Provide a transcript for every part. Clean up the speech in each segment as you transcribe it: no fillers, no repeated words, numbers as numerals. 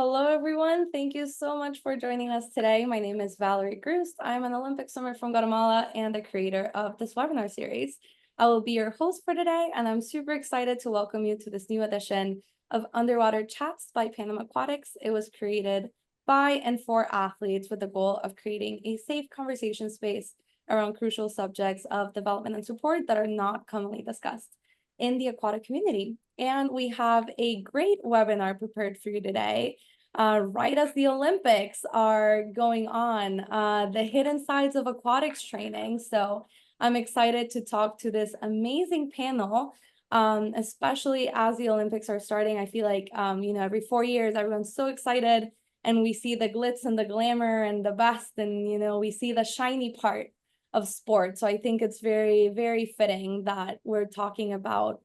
Hello, everyone. Thank you so much for joining us today. My name is Valerie Grust. I'm an Olympic swimmer from Guatemala and the creator of this webinar series. I will be your host for today, and I'm super excited to welcome you to this new edition of Underwater Chats by Panama Aquatics. It was created by and for athletes with the goal of creating a safe conversation space around crucial subjects of development and support that are not commonly discussed in the aquatic community. And we have a great webinar prepared for you today. Right as the Olympics are going on, the hidden sides of aquatics training. So I'm excited to talk to this amazing panel, especially as the Olympics are starting. I feel like, every 4 years, everyone's so excited and we see the glitz and the glamour and the best, and, we see the shiny part of sport. So I think it's very, very fitting that we're talking about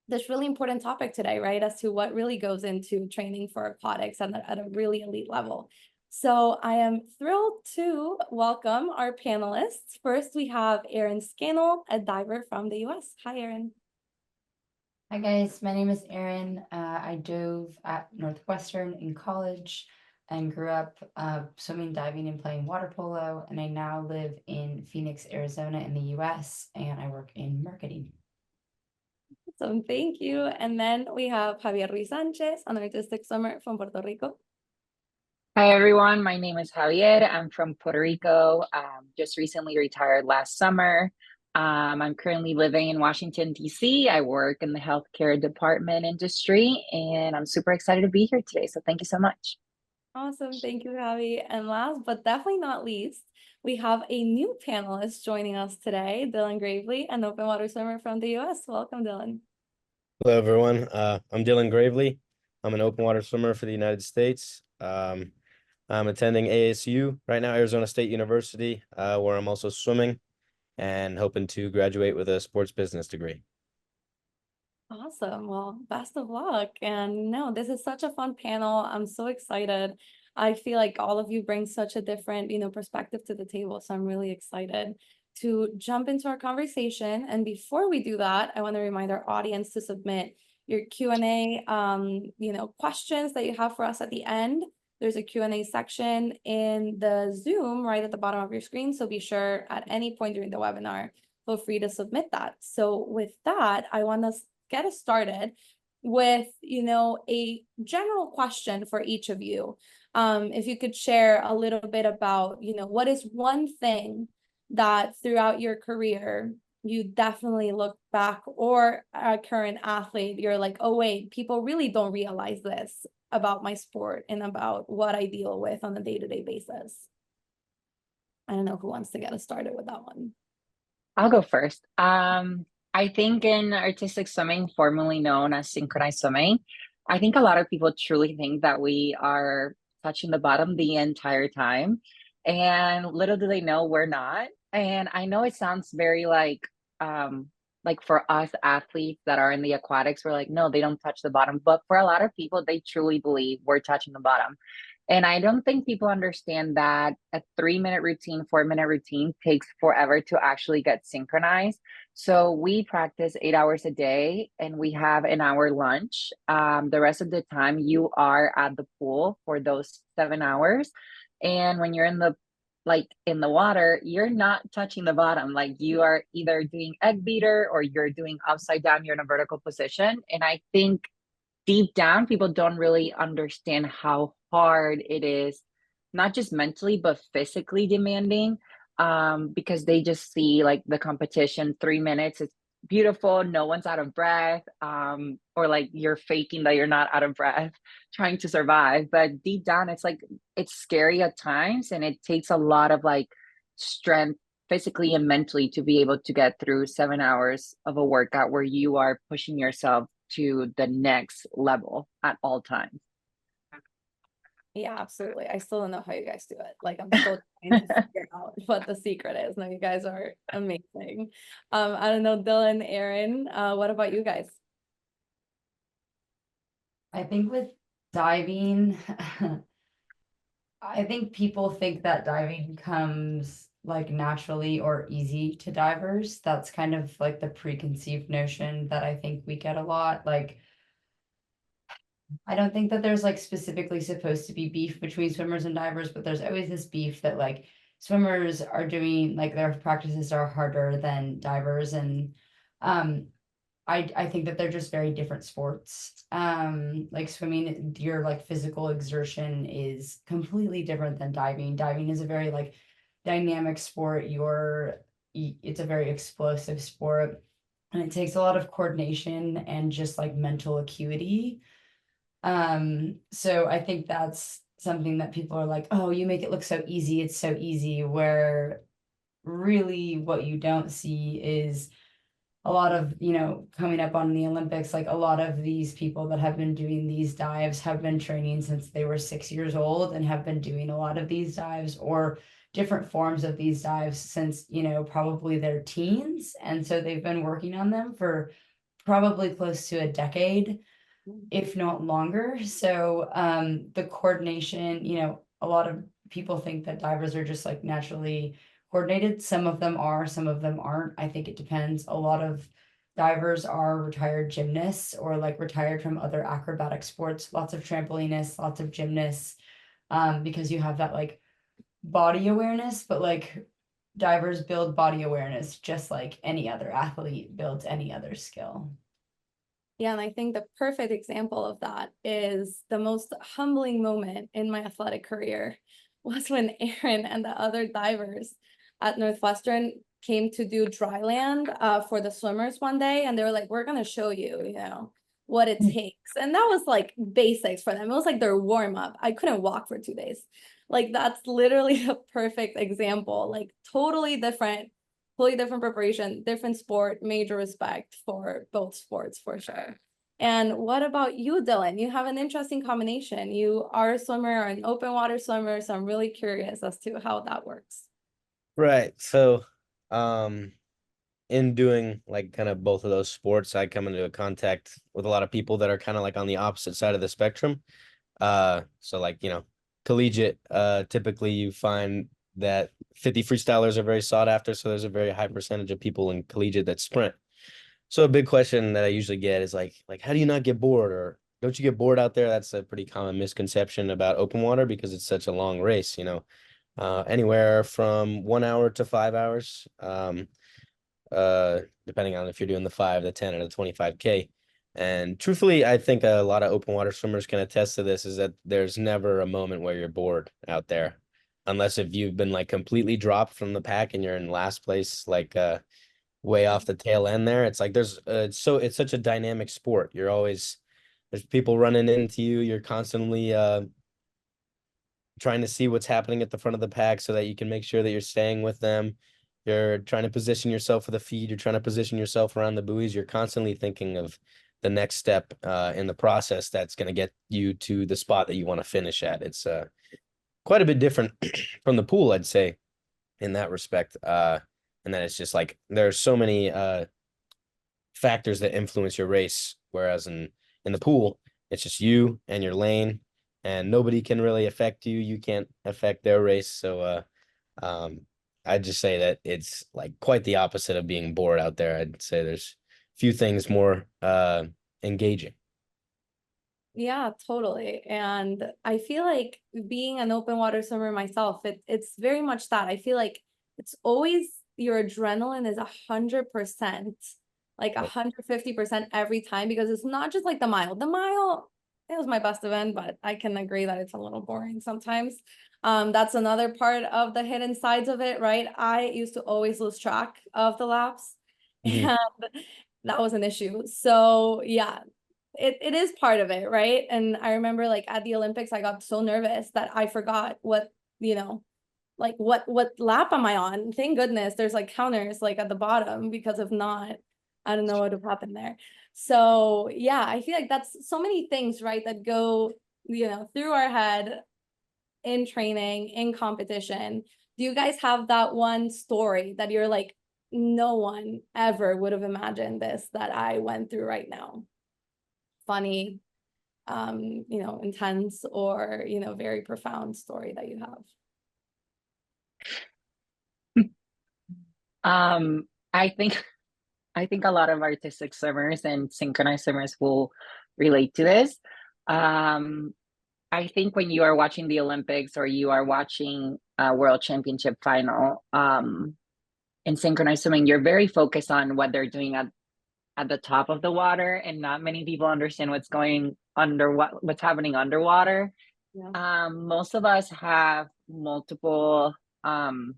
this really important topic today, right? As to what really goes into training for aquatics at a really elite level. So I am thrilled to welcome our panelists. First, we have Erin Scannell, a diver from the US. Hi, Erin. Hi guys, my name is Erin. I dove at Northwestern in college and grew up swimming, diving, and playing water polo. And I now live in Phoenix, Arizona in the US, and I work in marketing. So thank you. And then we have Javier Ruiz Sanchez, an artistic swimmer from Puerto Rico. Hi everyone, my name is Javier. I'm from Puerto Rico. Just recently retired last summer. I'm currently living in Washington, D.C. I work in the healthcare department industry, and I'm super excited to be here today. So thank you so much. Awesome. Thank you, Javi. And last but definitely not least, we have a new panelist joining us today, Dylan Gravely, an open water swimmer from the US. Welcome, Dylan. Hello, everyone. I'm Dylan Gravely. I'm an open water swimmer for the United States. I'm attending ASU right now, Arizona State University, where I'm also swimming and hoping to graduate with a sports business degree. Awesome. Well, best of luck. And no, this is such a fun panel. I'm so excited. I feel like all of you bring such a different, perspective to the table. So I'm really excited to jump into our conversation. And before we do that, I want to remind our audience to submit your Q&A, questions that you have for us at the end. There's a Q&A section in the Zoom right at the bottom of your screen. So be sure at any point during the webinar, feel free to submit that. So with that, I want to get us started with, a general question for each of you. If you could share a little bit about, what is one thing that throughout your career, you definitely look back, or a current athlete, you're like, oh, wait, people really don't realize this about my sport and about what I deal with on a day-to-day basis. I don't know who wants to get us started with that one. I'll go first. I think in artistic swimming, formerly known as synchronized swimming, I think a lot of people truly think that we are touching the bottom the entire time. And little do they know we're not. And I know it sounds very like for us athletes that are in the aquatics, we're like, no, they don't touch the bottom. But for a lot of people, they truly believe we're touching the bottom. And I don't think people understand that a 3-minute routine, 4-minute routine takes forever to actually get synchronized. So we practice 8 hours a day and we have an hour lunch. The rest of the time you are at the pool for those 7 hours. And when you're in the water, you're not touching the bottom. Like you are either doing egg beater or you're doing upside down, you're in a vertical position. And I think deep down, people don't really understand how hard it is, not just mentally, but physically demanding, because they just see like the competition, 3 minutes, it's beautiful, no one's out of breath, or like you're faking that you're not out of breath, trying to survive. But deep down, it's like, it's scary at times, and it takes a lot of like strength physically and mentally to be able to get through 7 hours of a workout where you are pushing yourself to the next level at all times. Yeah, absolutely. I still don't know how you guys do it. Like, I'm still trying to figure out what the secret is. No, you guys are amazing. I don't know, Dylan, Erin, what about you guys? I think with diving, I think people think that diving comes like naturally or easy to divers. That's kind of like the preconceived notion that I think we get a lot. Like, I don't think that there's like specifically supposed to be beef between swimmers and divers, but there's always this beef that like swimmers are doing, like their practices are harder than divers, and um I think that they're just very different sports. Like swimming, your like physical exertion is completely different than diving. Diving is a very like dynamic sport. It's a very explosive sport, and it takes a lot of coordination and just like mental acuity. So I think that's something that people are like, oh, you make it look so easy, it's so easy, where really what you don't see is a lot of, coming up on the Olympics, like a lot of these people that have been doing these dives have been training since they were 6 years old and have been doing a lot of these dives or different forms of these dives since, probably their teens. And so they've been working on them for probably close to a decade, if not longer. So the coordination, a lot of people think that divers are just like naturally coordinated. Some of them are, some of them aren't. I think it depends. A lot of divers are retired gymnasts or like retired from other acrobatic sports, lots of trampolinists, lots of gymnasts, because you have that like body awareness, but like divers build body awareness just like any other athlete builds any other skill. Yeah, and I think the perfect example of that is the most humbling moment in my athletic career was when Aaron and the other divers at Northwestern came to do dry land for the swimmers one day, and they were like, we're gonna show you, what it takes. And that was like basics for them. It was like their warm-up. I couldn't walk for 2 days. Like that's literally a perfect example, like totally different preparation, different sport, major respect for both sports for sure. And what about you, Dylan? You have an interesting combination. You are a swimmer, an open water swimmer, so I'm really curious as to how that works. Right. So, in doing like kind of both of those sports, I come into contact with a lot of people that are kind of like on the opposite side of the spectrum. So like, collegiate, typically you find that 50 freestylers are very sought after. So there's a very high percentage of people in collegiate that sprint. So a big question that I usually get is like, how do you not get bored, or don't you get bored out there? That's a pretty common misconception about open water because it's such a long race, anywhere from 1 hour to 5 hours, depending on if you're doing the 5, the 10, or the 25K. And truthfully, I think a lot of open water swimmers can attest to this, is that there's never a moment where you're bored out there. Unless if you've been like completely dropped from the pack and you're in last place, like way off the tail end there. It's like it's such a dynamic sport. There's people running into you. You're constantly trying to see what's happening at the front of the pack so that you can make sure that you're staying with them. You're trying to position yourself for the feed. You're trying to position yourself around the buoys. You're constantly thinking of the next step in the process that's going to get you to the spot that you want to finish at. It's quite a bit different from the pool, I'd say, in that respect. And then it's just like there's so many factors that influence your race, whereas in the pool, it's just you and your lane, and nobody can really affect you. You can't affect their race. So I'd just say that it's like quite the opposite of being bored out there. I'd say there's few things more engaging. Yeah, totally. And I feel like being an open water swimmer myself, it's very much that. I feel like it's always your adrenaline is 100%, like 150% every time, because it's not just like the mile. The mile, it was my best event, but I can agree that it's a little boring sometimes. That's another part of the hidden sides of it, right? I used to always lose track of the laps, Mhm. and that was an issue. So yeah, it is part of it, right? And I remember like at the Olympics, I got so nervous that I forgot like what lap am I on? Thank goodness there's like counters like at the bottom, because if not, I don't know what would have happened there. So yeah, I feel like that's so many things, right, that go, through our head in training, in competition. Do you guys have that one story that you're like, no one ever would have imagined this that I went through right now? Funny, intense, or, very profound story that you have? Um, I think I think a lot of artistic swimmers and synchronized swimmers will relate to this. I think when you are watching the Olympics or you are watching a world championship final, in synchronized swimming, you're very focused on what they're doing at the top of the water, and not many people understand what's happening underwater. Yeah. Most of us have multiple um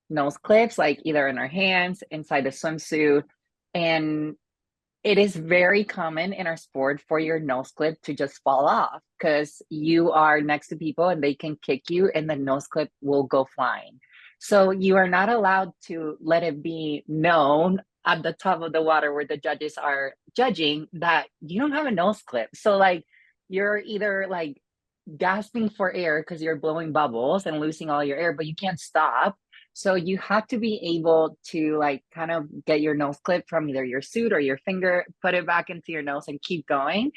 nose clips, like either in our hands, inside the swimsuit, and it is very common in our sport for your nose clip to just fall off because you are next to people and they can kick you and the nose clip will go flying. So you are not allowed to let it be known at the top of the water where the judges are judging that you don't have a nose clip. So like you're either like gasping for air because you're blowing bubbles and losing all your air, but you can't stop. So you have to be able to like kind of get your nose clip from either your suit or your finger, put it back into your nose and keep going.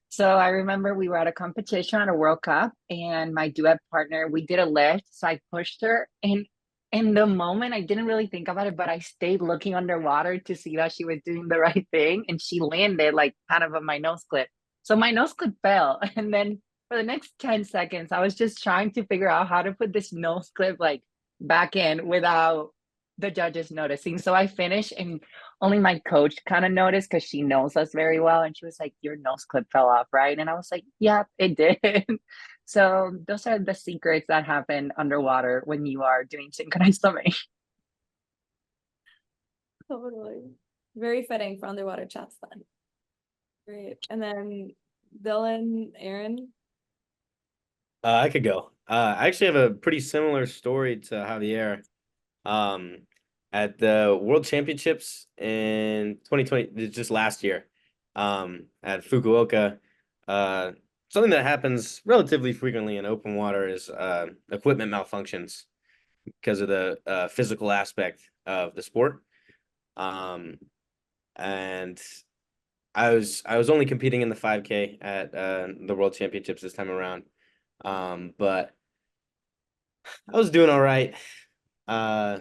So I remember we were at a competition at a World Cup and my duet partner, we did a lift. So I pushed her and in the moment, I didn't really think about it, but I stayed looking underwater to see that she was doing the right thing. And she landed like kind of on my nose clip. So my nose clip fell. And then for the next 10 seconds, I was just trying to figure out how to put this nose clip like back in without the judges noticing. So I finished and only my coach kind of noticed because she knows us very well. And she was like, your nose clip fell off, right? And I was like, yeah, it did. So those are the secrets that happen underwater when you are doing synchronized swimming. Totally. Very fitting for underwater chats then. Great. And then Dylan, Aaron. I could go. I actually have a pretty similar story to Javier. Um, at the World Championships in 2020, just last year, at Fukuoka, something that happens relatively frequently in open water is equipment malfunctions because of the physical aspect of the sport. And I was only competing in the 5K at the World Championships this time around. But I was doing all right. Uh,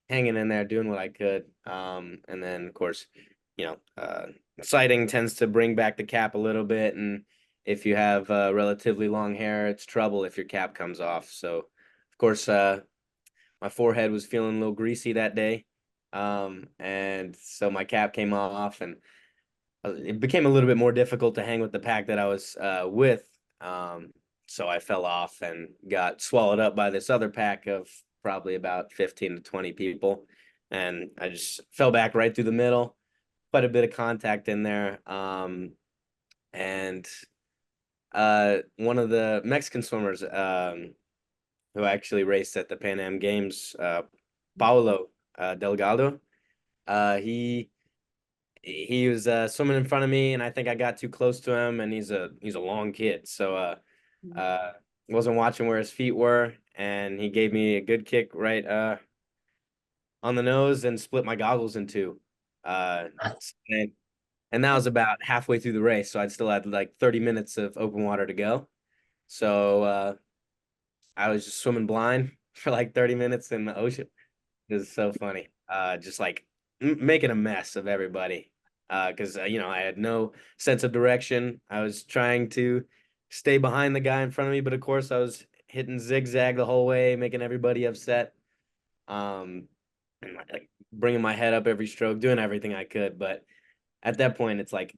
Hanging in there, doing what I could. And then of course, sighting tends to bring back the cap a little bit, and if you have relatively long hair, it's trouble if your cap comes off. So, of course, my forehead was feeling a little greasy that day, and so my cap came off, and it became a little bit more difficult to hang with the pack that I was with. So I fell off and got swallowed up by this other pack of probably about 15 to 20 people. And I just fell back right through the middle, quite a bit of contact in there. And one of the Mexican swimmers who actually raced at the Pan Am Games, Paulo Delgado, he was swimming in front of me, and I think I got too close to him, and he's a long kid, so wasn't watching where his feet were, and he gave me a good kick right on the nose and split my goggles in two. And, and that was about halfway through the race, so I still had like 30 minutes of open water to go. So I was just swimming blind for like 30 minutes in the ocean. It was so funny. Just like making a mess of everybody. Because I had no sense of direction. I was trying to stay behind the guy in front of me, but of course I was hitting zigzag the whole way, making everybody upset. And like bringing my head up every stroke, doing everything I could. But at that point, it's like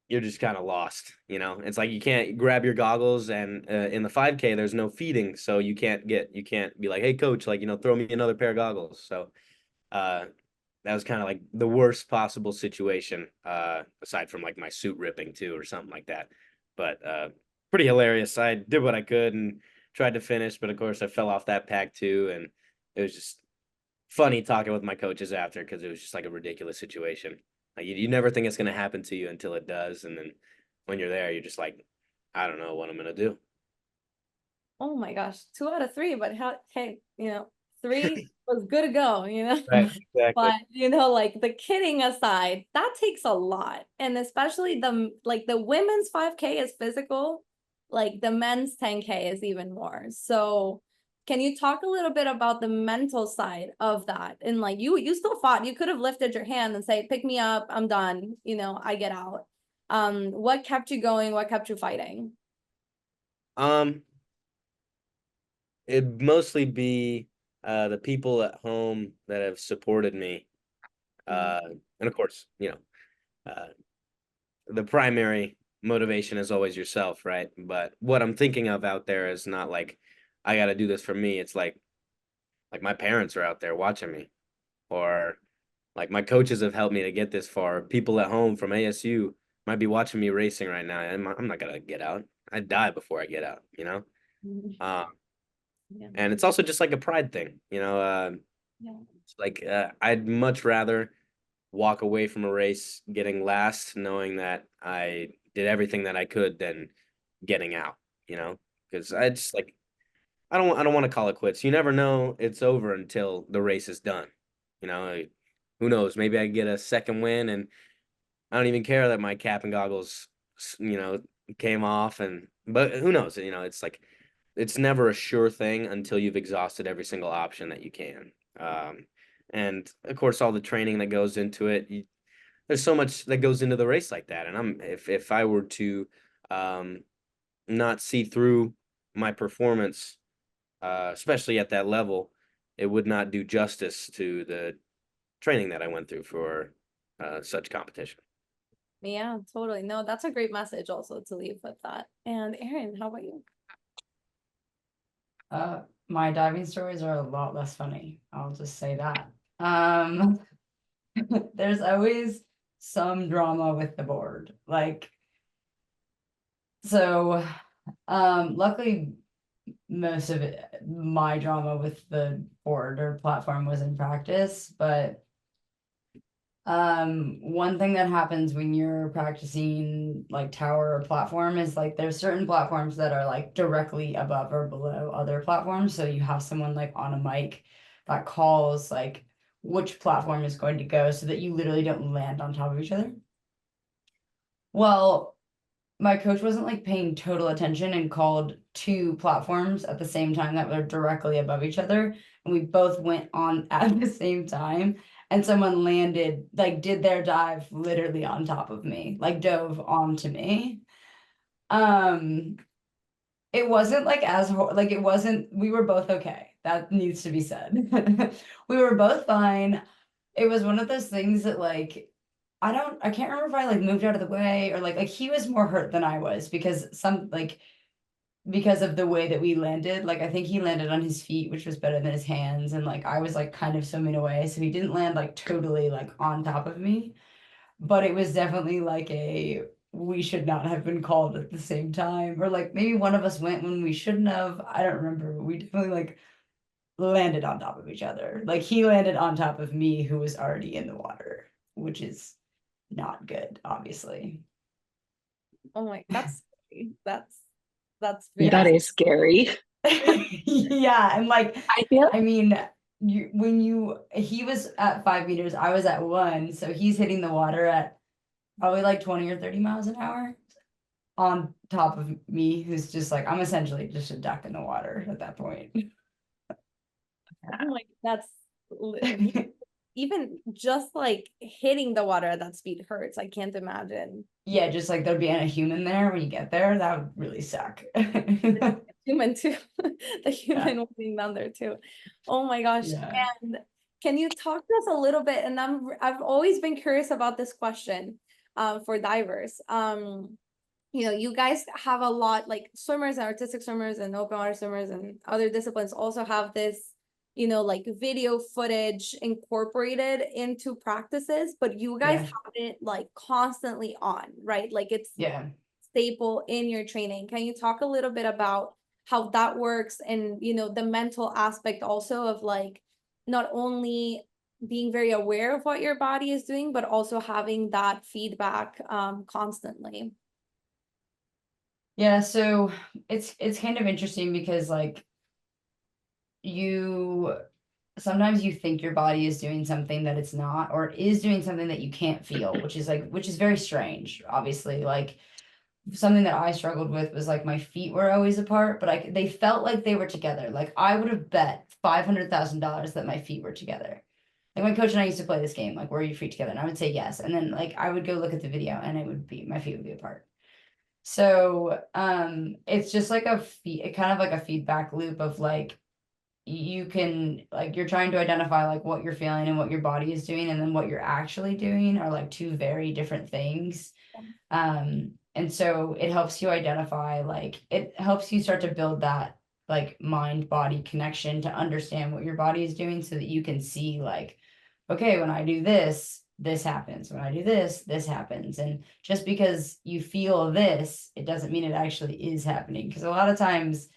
you're just kind of lost. It's like you can't grab your goggles, and in the 5K there's no feeding, so you can't be like, hey coach, like throw me another pair of goggles. So that was kind of like the worst possible situation, aside from like my suit ripping too or something like that. But pretty hilarious. I did what I could and tried to finish, but of course I fell off that pack too, and it was just funny talking with my coaches after, because it was just like a ridiculous situation. Like you never think it's going to happen to you until it does, and then when you're there, you're just like, I don't know what I'm going to do. Oh my gosh, 2 out of 3, but hey, 3 was good to go, Right, exactly. But like the kidding aside, that takes a lot. And especially the women's 5K is physical, like the men's 10K is even more. So can you talk a little bit about the mental side of that? And like you still fought, you could have lifted your hand and say, pick me up, I'm done, I get out. What kept you going? What kept you fighting? It'd mostly be the people at home that have supported me. And of course, the primary motivation is always yourself, right? But what I'm thinking of out there is not like I got to do this for me. It's like my parents are out there watching me, or like my coaches have helped me to get this far. People at home from ASU might be watching me racing right now, and I'm not gonna get out. I die before I get out, you know. Mhm. Uh, Yeah. and it's also just like a pride thing, you know. Yeah. It's like I'd much rather walk away from a race getting last, knowing that I did everything that I could, than getting out, you know. Because I just like I don't want to call it quits. You never know it's over until the race is done. You know, who knows? Maybe I get a second win and I don't even care that my cap and goggles, came off. But who knows? You know, it's like it's never a sure thing until you've exhausted every single option that you can. And of course, all the training that goes into it. There's so much that goes into the race like that. And if I were to um, not see through my performance, especially at that level, it would not do justice to the training that I went through for such competition. Yeah, totally. No, that's a great message also to leave with that. And Erin, how about you? My diving stories are a lot less funny. I'll just say that. Um, there's always some drama with the board. Like, so, luckily, most of it, my drama with the board or platform was in practice, but one thing that happens when you're practicing like tower or platform is like there's certain platforms that are like directly above or below other platforms. So you have someone like on a mic that calls like which platform is going to go so that you literally don't land on top of each other. Well, my coach wasn't like paying total attention and called two platforms at the same time that were directly above each other. And we both went on at the same time. And someone landed, like did their dive literally on top of me, like dove onto me. Um, it wasn't like like it wasn't, we were both okay. That needs to be said. We were both fine. It was one of those things that like I can't remember if I like moved out of the way or like he was more hurt than I was because because of the way that we landed. Like I think he landed on his feet, which was better than his hands, and like I was like kind of swimming away, so he didn't land like totally like on top of me. But it was definitely like a we should not have been called at the same time, or like maybe one of us went when we shouldn't have. I don't remember, but we definitely like landed on top of each other. Like he landed on top of me, who was already in the water, which is not good, obviously. Oh my, that's scary. That's That very is scary. Yeah, and like I feel I mean, he was at 5 meters, I was at 1, so he's hitting the water at probably like 20 or 30 miles an hour on top of me, who's just like I'm essentially just a duck in the water at that point. oh my, that's even just like hitting the water at that speed hurts. I can't imagine. Yeah, just like there being a human there when you get there, that would really suck. Human too, the human being down there too. Oh my gosh. Yeah. And can you talk to us a little bit? And I've always been curious about this question for divers. You guys have a lot, like swimmers and artistic swimmers and open water swimmers and other disciplines also have this, like video footage incorporated into practices, but you guys Yeah. have it like constantly on, right? Like it's Yeah. staple in your training. Can you talk a little bit about how that works and, the mental aspect also of like not only being very aware of what your body is doing, but also having that feedback constantly? Yeah, so it's kind of interesting because like you sometimes you think your body is doing something that it's not, or it is doing something that you can't feel, which is very strange, obviously. Like something that I struggled with was like my feet were always apart, but they felt like they were together. Like I would have bet $500,000 that my feet were together. like my coach and I used to play this game, like where you freak together, and I would say yes, and then like I would go look at the video, and it would be my feet would be apart. So it's just like kind of like a feedback loop of like you can like you're trying to identify like what you're feeling and what your body is doing, and then what you're actually doing are like two very different things. And so it helps you identify, like it helps you start to build that like mind body connection to understand what your body is doing so that you can see like, okay, when I do this, this happens. When I do this, this happens. And just because you feel this, it doesn't mean it actually is happening. Because a lot of times,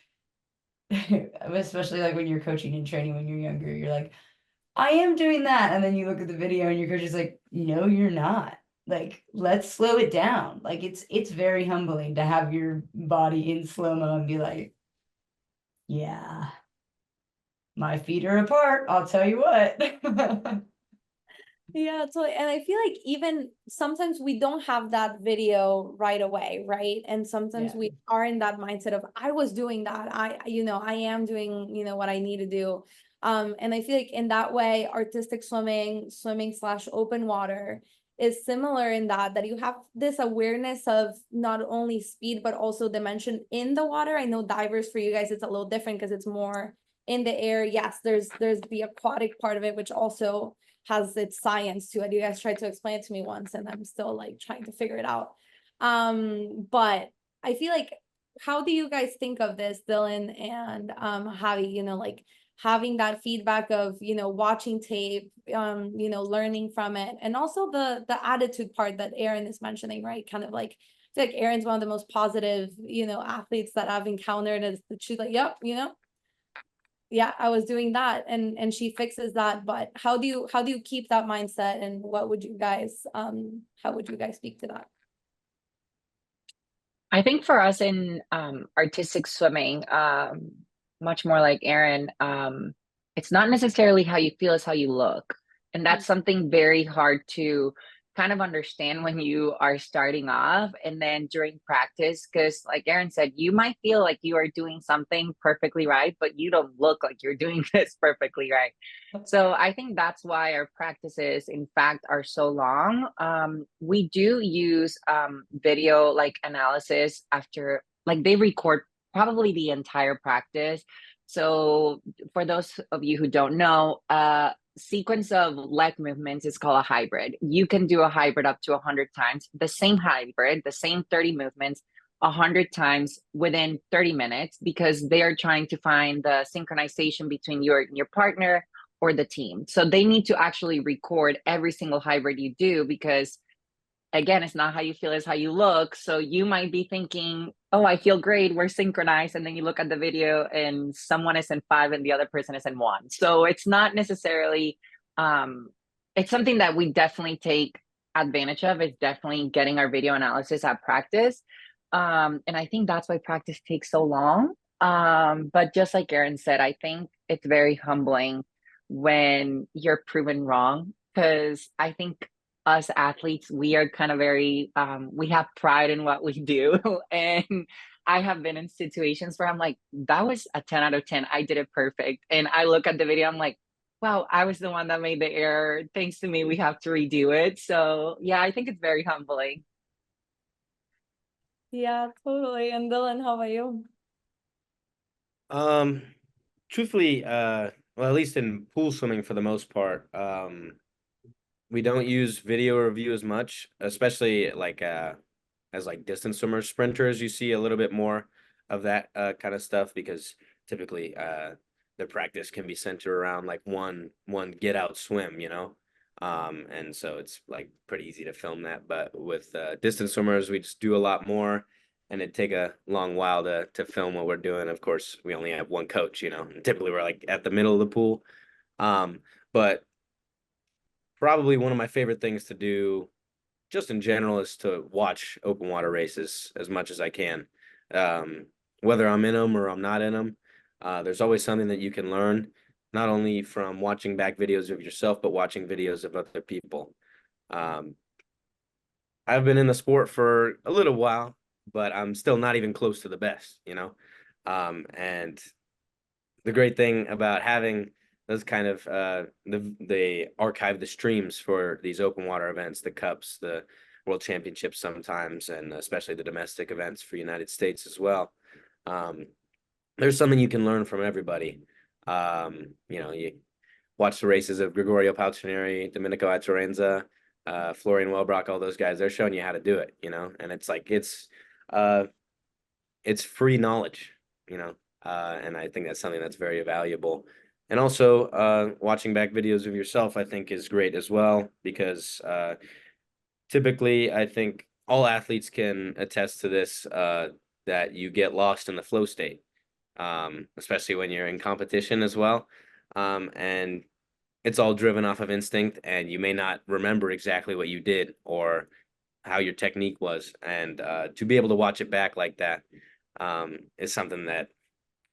especially like when you're coaching and training when you're younger, you're like, I am doing that. And then you look at the video and your coach is like, no, you're not. Like, let's slow it down. Like it's very humbling to have your body in slow-mo and be like, yeah, my feet are apart. I'll tell you what. Yeah, so and I feel like even sometimes we don't have that video right away, right? And sometimes Yeah. we are in that mindset of I was doing that. I am doing, what I need to do. And I feel like in that way, artistic swimming slash open water is similar in that you have this awareness of not only speed, but also dimension in the water. I know divers for you guys, it's a little different because it's more in the air. Yes, there's the aquatic part of it, which also has its science to it. You guys tried to explain it to me once, and I'm still like trying to figure it out. But I feel like, how do you guys think of this, Dylan and Javi, like having that feedback of, watching tape, learning from it, and also the attitude part that Aaron is mentioning, right? Kind of like, I feel like Aaron's one of the most positive, athletes that I've encountered. Is that she's like, yep, yeah, I was doing that, and she fixes that. But how do you keep that mindset, and what would you guys how would you guys speak to that? I think for us in artistic swimming, much more like Aaron, it's not necessarily how you feel, it's how you look. And that's something very hard to kind of understand when you are starting off and then during practice, because like Aaron said, you might feel like you are doing something perfectly right, but you don't look like you're doing this perfectly right. So I think that's why our practices, in fact, are so long. We do use video like analysis after, like they record probably the entire practice. So for those of you who don't know, sequence of leg movements is called a hybrid. You can do a hybrid up to 100 times, the same hybrid, the same 30 movements, 100 times within 30 minutes, because they are trying to find the synchronization between your partner or the team. So they need to actually record every single hybrid you do, because again, it's not how you feel, it's how you look. So you might be thinking, oh, I feel great, we're synchronized. And then you look at the video and someone is in 5 and the other person is in 1. So it's not necessarily, it's something that we definitely take advantage of. It's definitely getting our video analysis at practice. And I think that's why practice takes so long. But just like Aaron said, I think it's very humbling when you're proven wrong, because I think us athletes, we are kind of very we have pride in what we do. And I have been in situations where I'm like, that was a 10 out of 10, I did it perfect, and I look at the video, I'm like, wow, I was the one that made the error, thanks to me we have to redo it. So yeah, I think it's very humbling. Yeah, totally. And Dylan, how about you? Um, Truthfully, well, at least in pool swimming for the most part, we don't use video review as much, especially like as like distance swimmers, sprinters. You see a little bit more of that kind of stuff because typically the practice can be centered around like one get out swim, and so it's like pretty easy to film that. But with distance swimmers, we just do a lot more, and it'd take a long while to film what we're doing. Of course, we only have one coach, and typically we're like at the middle of the pool. But probably one of my favorite things to do just in general is to watch open water races as much as I can. Um, Whether I'm in them or I'm not in them, there's always something that you can learn, not only from watching back videos of yourself, but watching videos of other people. Um, I've been in the sport for a little while, but I'm still not even close to the best. And the great thing about having those kind of they archive the streams for these open water events, the cups, the world championships sometimes, and especially the domestic events for United States as well. Um, there's something you can learn from everybody. You watch the races of Gregorio Paltrinieri, Domenico Atorenza, Florian Wellbrock, all those guys. They're showing you how to do it, and it's like it's free knowledge, and I think that's something that's very valuable. And also, watching back videos of yourself, I think, is great as well because typically, I think all athletes can attest to this, that you get lost in the flow state, especially when you're in competition as well. And it's all driven off of instinct, and you may not remember exactly what you did or how your technique was. And to be able to watch it back like that is something that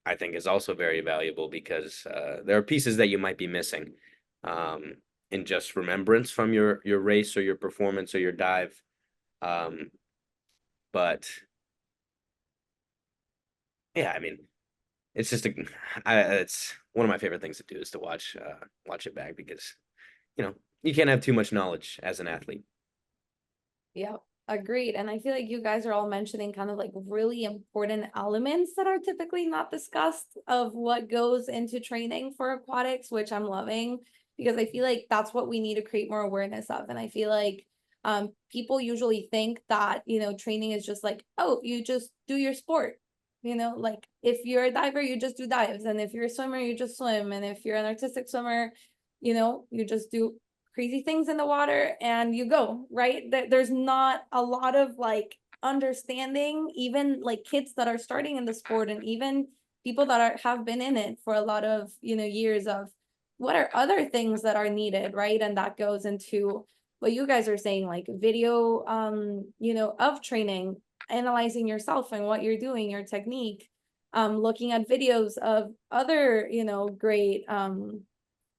I think is also very valuable because there are pieces that you might be missing in just remembrance from your race or your performance or your dive. But yeah, I mean, it's just it's one of my favorite things to do is to watch it back because you can't have too much knowledge as an athlete. Yeah, agreed. And I feel like you guys are all mentioning kind of like really important elements that are typically not discussed of what goes into training for aquatics, which I'm loving because I feel like that's what we need to create more awareness of. And I feel like people usually think that, training is just like, oh, you just do your sport. Like if you're a diver, you just do dives. And if you're a swimmer, you just swim. And if you're an artistic swimmer, you just do crazy things in the water and you go, right? There's not a lot of like understanding, even like kids that are starting in the sport and even people that have been in it for a lot of, years of what are other things that are needed, right? And that goes into what you guys are saying, like video, of training, analyzing yourself and what you're doing, your technique, looking at videos of other, great,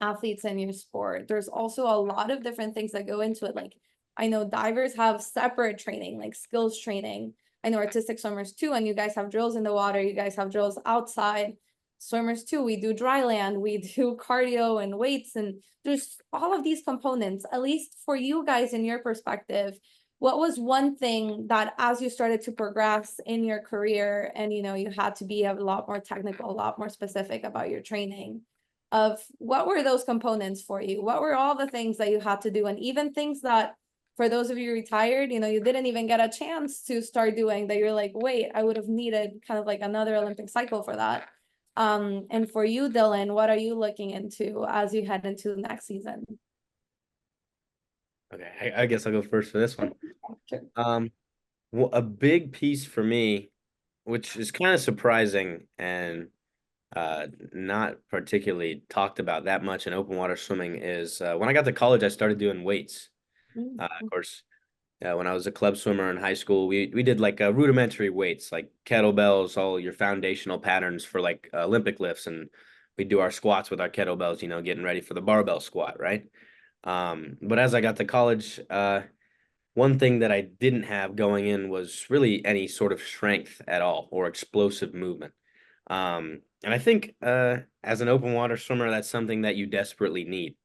athletes in your sport. There's also a lot of different things that go into it. Like I know divers have separate training, like skills training. I know artistic swimmers too, and you guys have drills in the water, you guys have drills outside. Swimmers too, we do dry land, we do cardio and weights, and there's all of these components. At least for you guys in your perspective, what was one thing that as you started to progress in your career and you had to be a lot more technical, a lot more specific about your training, of what were those components for you? What were all the things that you had to do? And even things that for those of you retired, you didn't even get a chance to start doing that you're like, wait, I would have needed kind of like another Olympic cycle for that. And for you, Dylan, what are you looking into as you head into the next season? Okay, I guess I'll go first for this one. Sure. Well, a big piece for me, which is kind of surprising and not particularly talked about that much in open water swimming, is when I got to college, I started doing weights. Of course, when I was a club swimmer in high school, we did like rudimentary weights, like kettlebells, all your foundational patterns for like Olympic lifts, and we do our squats with our kettlebells, getting ready for the barbell squat, right? But as I got to college, one thing that I didn't have going in was really any sort of strength at all or explosive movement. And I think as an open water swimmer, that's something that you desperately need,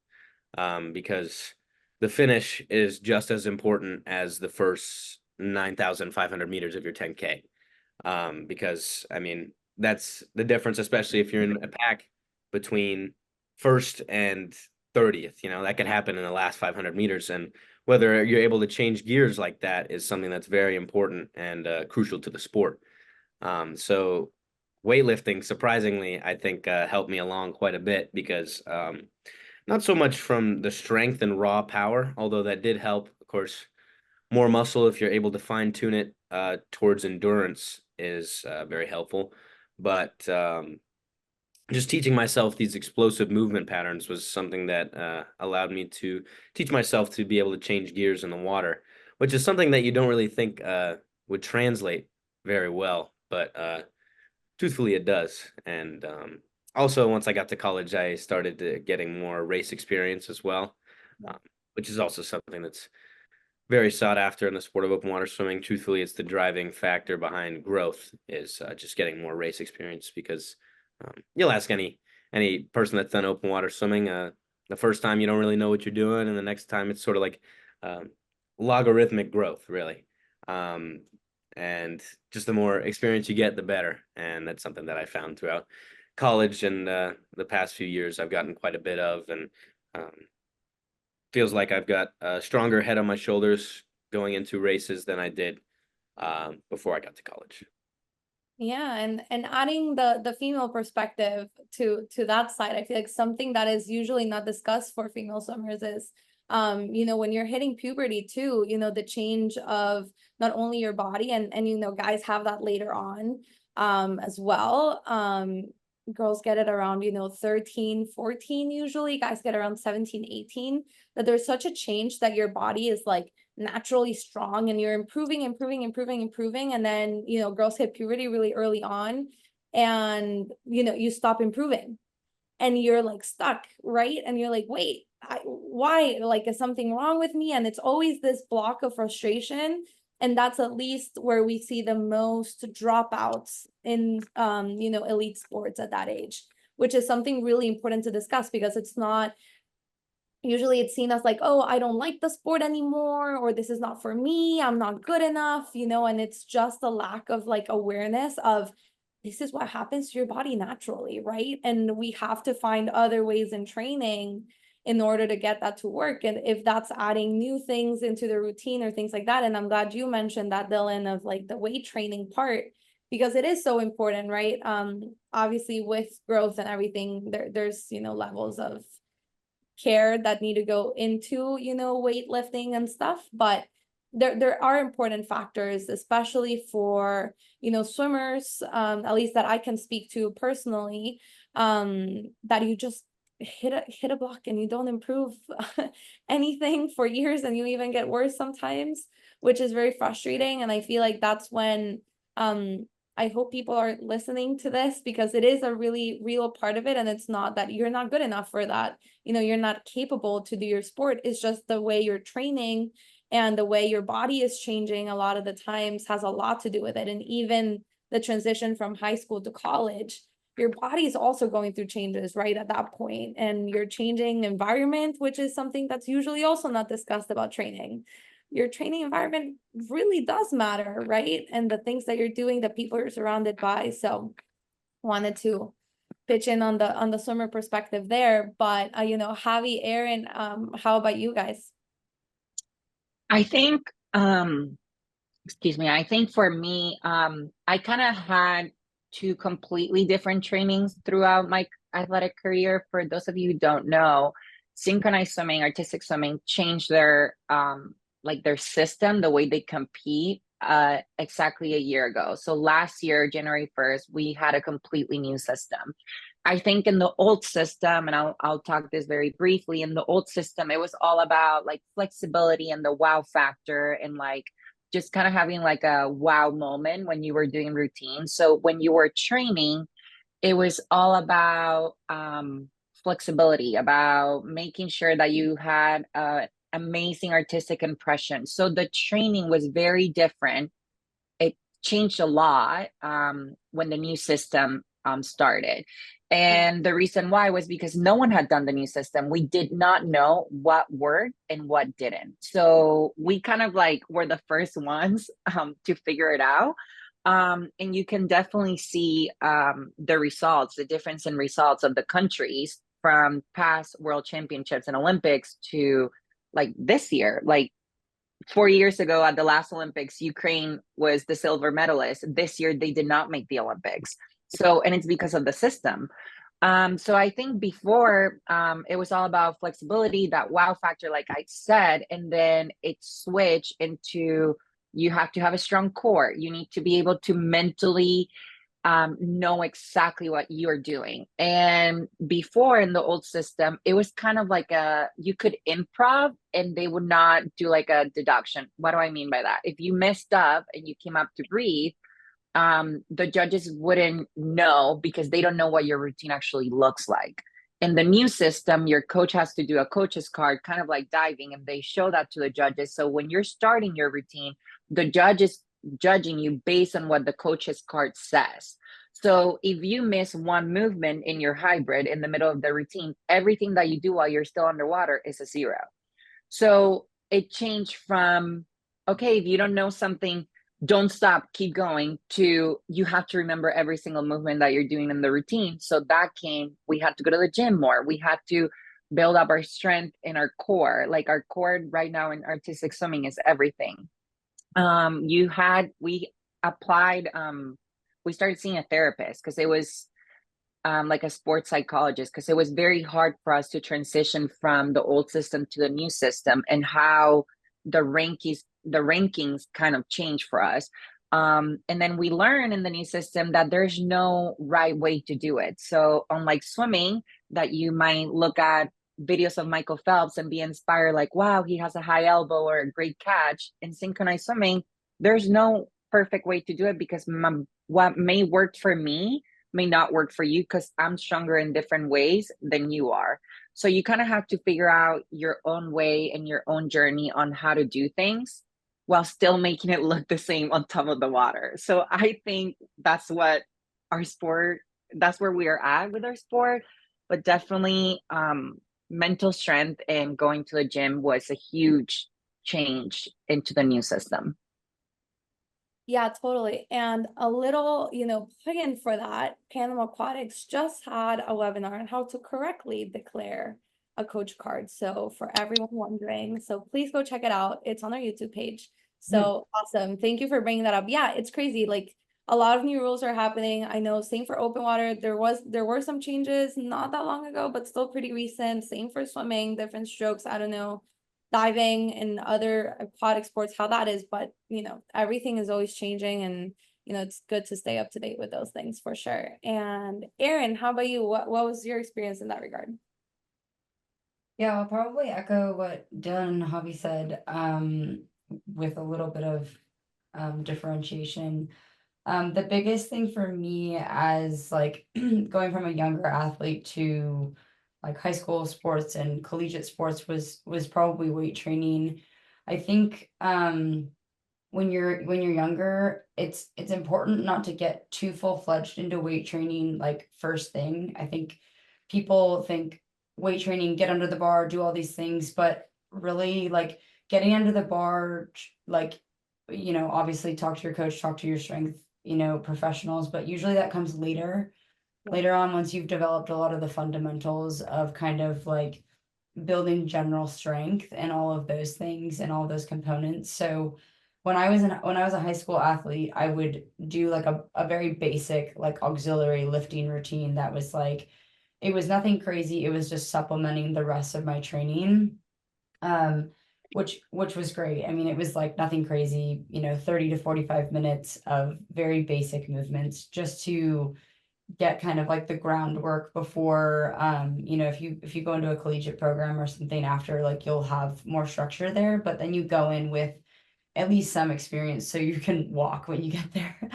because the finish is just as important as the first 9,500 meters of your 10K. Because I mean, that's the difference, especially if you're in a pack between first and 30th, that could happen in the last 500 meters. And whether you're able to change gears like that is something that's very important and crucial to the sport. So weightlifting, surprisingly, I think helped me along quite a bit because not so much from the strength and raw power, although that did help. Of course, more muscle, if you're able to fine tune it towards endurance, is very helpful. But just teaching myself these explosive movement patterns was something that allowed me to teach myself to be able to change gears in the water, which is something that you don't really think would translate very well. But truthfully, it does. And also, once I got to college, I started getting more race experience as well, which is also something that's very sought after in the sport of open water swimming. Truthfully, it's the driving factor behind growth is just getting more race experience because you'll ask any any person that's done open water swimming, the first time you don't really know what you're doing, and the next time it's sort of like logarithmic growth, really. And just the more experience you get, the better. And that's something that I found throughout college and the past few years I've gotten quite a bit of, and feels like I've got a stronger head on my shoulders going into races than I did before I got to college. Yeah, and adding the female perspective to that side, I feel like something that is usually not discussed for female swimmers is you know, when you're hitting puberty too, you know, the change of not only your body, and you know, guys have that later on as well. Girls get it around, you know, 13, 14 usually, guys get around 17, 18, that there's such a change that your body is like naturally strong and you're improving, and then you know, girls hit puberty really early on, and you know, you stop improving and you're like stuck, right? And you're like, wait, why? Like, is something wrong with me? And it's always this block of frustration. And that's at least where we see the most dropouts in, you know, elite sports at that age, which is something really important to discuss, because it's not, usually it's seen as like, oh, I don't like the sport anymore, or this is not for me, I'm not good enough, you know, and it's just a lack of like awareness of this is what happens to your body naturally, right? And we have to find other ways in training in order to get that to work. And if that's adding new things into the routine or things like that, and I'm glad you mentioned that, Dylan, of like the weight training part, because it is so important, right? Obviously with growth and everything, there's, you know, levels of care that need to go into, you know, weightlifting and stuff, but there are important factors, especially for, you know, swimmers, at least that I can speak to personally, that you just hit a block and you don't improve anything for years, and you even get worse sometimes, which is very frustrating. And I feel like that's when I hope people are listening to this, because it is a really real part of it, and it's not that you're not good enough for that, you know, you're not capable to do your sport. It's just the way you're training and the way your body is changing a lot of the times has a lot to do with it. And even the transition from high school to college, your body is also going through changes right at that point, and you're changing environment, which is something that's usually also not discussed about training. Your training environment really does matter, right? And the things that you're doing, the people you're surrounded by. So wanted to pitch in on the swimmer perspective there. But you know, Javi, Aaron, how about you guys? I think, excuse me, I think for me, I kind of had two completely different trainings throughout my athletic career. For those of you who don't know, synchronized swimming, artistic swimming changed their like their system, the way they compete, exactly a year ago. So last year, January 1st, we had a completely new system. I think in the old system, and I'll talk this very briefly, in the old system, it was all about like flexibility and the wow factor, and like just kind of having like a wow moment when you were doing routine. So when you were training, it was all about flexibility, about making sure that you had amazing artistic impression. So the training was very different. It changed a lot when the new system started. And the reason why was because no one had done the new system. We did not know what worked and what didn't. So we kind of like were the first ones to figure it out. And you can definitely see the results, the difference in results of the countries from past world championships and Olympics to like this year. Like 4 years ago at the last Olympics, Ukraine was the silver medalist. This year, they did not make the Olympics. So, and it's because of the system. So I think before it was all about flexibility, that wow factor, like I said, and then it switched into you have to have a strong core. You need to be able to mentally know exactly what you're doing. And before in the old system, it was kind of like you could improv and they would not do like a deduction. What do I mean by that? If you messed up and you came up to breathe, the judges wouldn't know because they don't know what your routine actually looks like. In the new system, your coach has to do a coach's card, kind of like diving, and they show that to the judges. So when you're starting your routine, the judge is judging you based on what the coach's card says. So if you miss one movement in your hybrid in the middle of the routine, everything that you do while you're still underwater is a zero. So it changed from, okay, if you don't know something, don't stop, keep going, to you have to remember every single movement that you're doing in the routine. So that came, we had to go to the gym more. We had to build up our strength in our core. Like our core right now in artistic swimming is everything. We applied, we started seeing a therapist because it was like a sports psychologist, because it was very hard for us to transition from the old system to the new system, and how the rankings kind of changed for us. And then we learn in the new system that there's no right way to do it. So unlike swimming, that you might look at videos of Michael Phelps and be inspired, like, wow, he has a high elbow or a great catch. In synchronized swimming, there's no perfect way to do it, because what may work for me may not work for you, because I'm stronger in different ways than you are. So you kind of have to figure out your own way and your own journey on how to do things while still making it look the same on top of the water. So I think that's what our sport, that's where we are at with our sport. But definitely mental strength and going to the gym was a huge change into the new system. Yeah, totally. And a little, plug-in for that, Panama Aquatics just had a webinar on how to correctly declare a coach card. So for everyone wondering, so please go check it out. It's on our YouTube page. So awesome. Thank you for bringing that up. Yeah, it's crazy. Like a lot of new rules are happening. I know, same for open water. There were some changes not that long ago, but still pretty recent. Same for swimming, different strokes. I don't know, diving and other aquatic sports, how that is, but everything is always changing, and it's good to stay up to date with those things for sure. And Erin, how about you? What was your experience in that regard? Yeah, I'll probably echo what Dylan and Javi said, with a little bit of differentiation. The biggest thing for me as like going from a younger athlete to like high school sports and collegiate sports was probably weight training. I think when you're younger, it's important not to get too full-fledged into weight training like first thing. I think people think weight training, get under the bar, do all these things, but really like getting under the bar, like obviously talk to your coach, talk to your strength, professionals, but usually that comes later on, once you've developed a lot of the fundamentals of kind of like building general strength and all of those things and all those components. So when I was a high school athlete, I would do like a very basic like auxiliary lifting routine that was like, it was nothing crazy. It was just supplementing the rest of my training. Which was great. I mean, it was like nothing crazy, 30 to 45 minutes of very basic movements just to get kind of like the groundwork before, if you go into a collegiate program or something after, like you'll have more structure there, but then you go in with at least some experience so you can walk when you get there.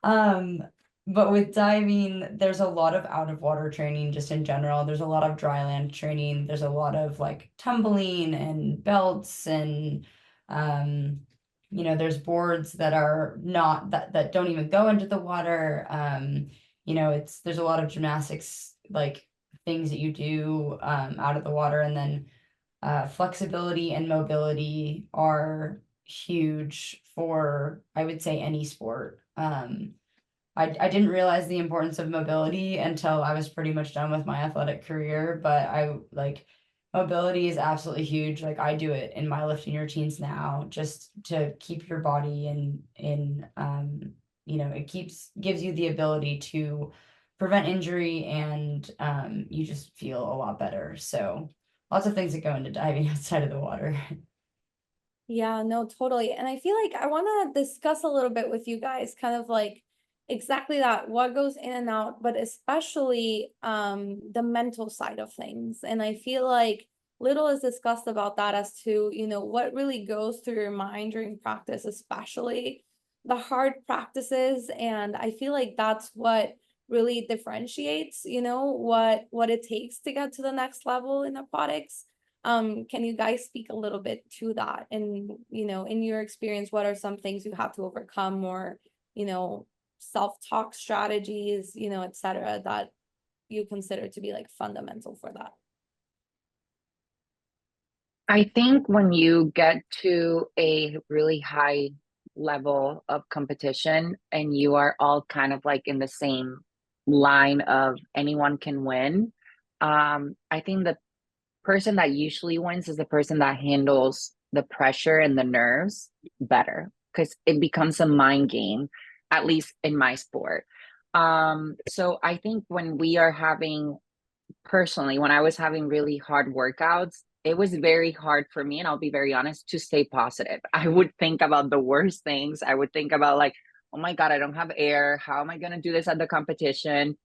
um but with diving, there's a lot of out of water training just in general. There's a lot of dry land training. There's a lot of like tumbling and belts and there's boards that are not that don't even go into the water. There's a lot of gymnastics like things that you do out of the water, and then flexibility and mobility are huge for, I would say, any sport. I didn't realize the importance of mobility until I was pretty much done with my athletic career, but mobility is absolutely huge. Like I do it in my lifting routines now just to keep your body in it gives you the ability to prevent injury, and you just feel a lot better. So lots of things that go into diving outside of the water. Yeah, no, totally. And I feel like I want to discuss a little bit with you guys, kind of like exactly that, what goes in and out, but especially the mental side of things. And I feel like little is discussed about that as to, what really goes through your mind during practice, especially the hard practices. And I feel like that's what really differentiates, what it takes to get to the next level in aquatics. Can you guys speak a little bit to that? And, in your experience, what are some things you have to overcome or, self-talk strategies, you know, et cetera, that you consider to be like fundamental for that? I think when you get to a really high level of competition and you are all kind of like in the same line of anyone can win, I think the person that usually wins is the person that handles the pressure and the nerves better because it becomes a mind game, at least in my sport. So I think when we are having personally, when I was having really hard workouts, it was very hard for me, and I'll be very honest, to stay positive. I would think about the worst things. I would think about like, oh my God, I don't have air. How am I going to do this at the competition?